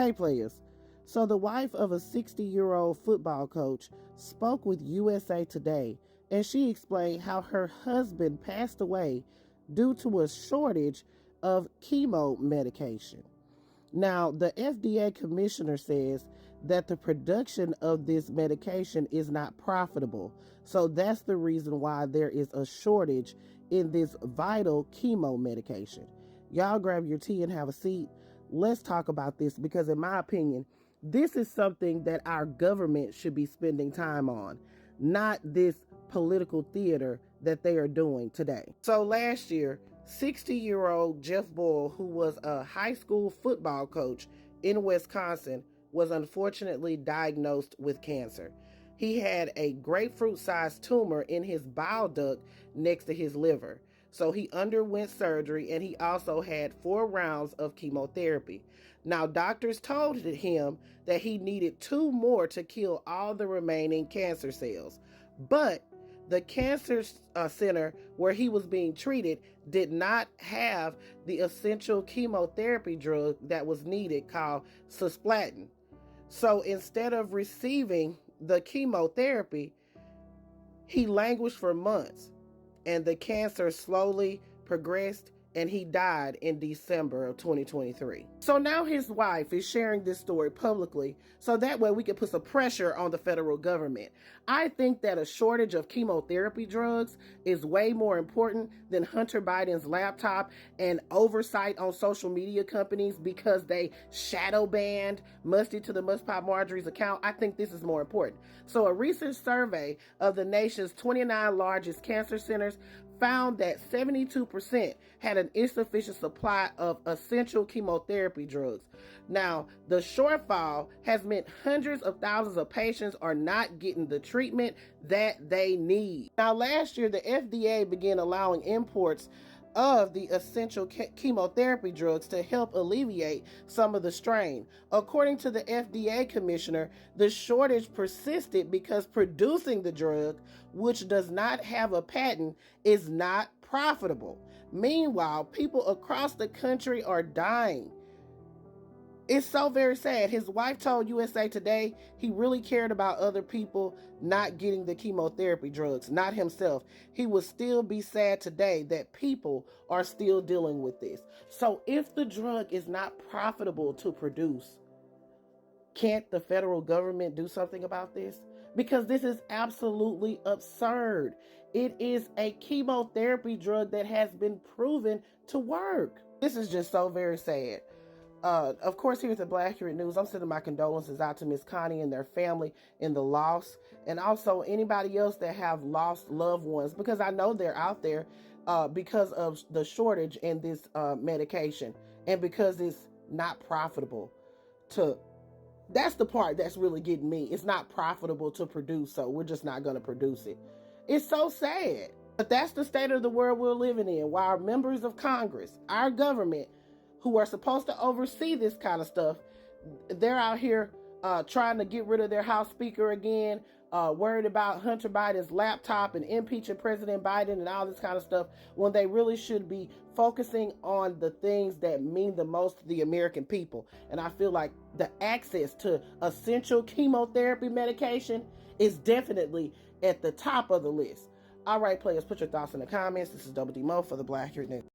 Hey players, so the wife of a 60-year-old football coach spoke with USA Today, and she explained how her husband passed away due to a shortage of chemo medication. Now, the FDA commissioner says that the production of this medication is not profitable. So that's the reason why there is a shortage in this vital chemo medication. Y'all grab your tea and have a seat. Let's talk about this because, in my opinion, this is something that our government should be spending time on, not this political theater that they are doing today. So last year, 60-year-old Jeff Boyle, who was a high school football coach in Wisconsin, was unfortunately diagnosed with cancer. He had a grapefruit-sized tumor in his bile duct next to his liver. So he underwent surgery, and he also had 4 rounds of chemotherapy. Now, doctors told him that he needed 2 more to kill all the remaining cancer cells. But the cancer center where he was being treated did not have the essential chemotherapy drug that was needed, called cisplatin. So instead of receiving the chemotherapy, he languished for months, and the cancer slowly progressed, and he died in December of 2023. So now his wife is sharing this story publicly so that way we can put some pressure on the federal government. I think that a shortage of chemotherapy drugs is way more important than Hunter Biden's laptop and oversight on social media companies because they shadow banned Musty to the Must Pop Marjorie's account. I think this is more important. So a recent survey of the nation's 29 largest cancer centers found that 72% had an insufficient supply of essential chemotherapy drugs. Now, the shortfall has meant hundreds of thousands of patients are not getting the treatment that they need. Now, last year, the FDA began allowing imports of the essential chemotherapy drugs to help alleviate some of the strain. According to the FDA commissioner, the shortage persisted because producing the drug, which does not have a patent, is not profitable. Meanwhile, people across the country are dying. It's so very sad. His wife told USA Today he really cared about other people not getting the chemotherapy drugs, not himself. He would still be sad today that people are still dealing with this. So if the drug is not profitable to produce, can't the federal government do something about this? Because this is absolutely absurd. It is a chemotherapy drug that has been proven to work. This is just so very sad. Of course, here at the Black Accurate News, I'm sending my condolences out to Miss Connie and their family in the loss, and also anybody else that have lost loved ones, because I know they're out there because of the shortage in this medication, and because it's not profitable to. That's the part that's really getting me. It's not profitable to produce, so we're just not going to produce it. It's so sad. But that's the state of the world we're living in, while our members of Congress, our government, who are supposed to oversee this kind of stuff, they're out here trying to get rid of their House Speaker again, worried about Hunter Biden's laptop and impeaching President Biden and all this kind of stuff, when they really should be focusing on the things that mean the most to the American people. And I feel like the access to essential chemotherapy medication is definitely at the top of the list. All right, players, put your thoughts in the comments. This is Double D Mo for the Black Accurate News.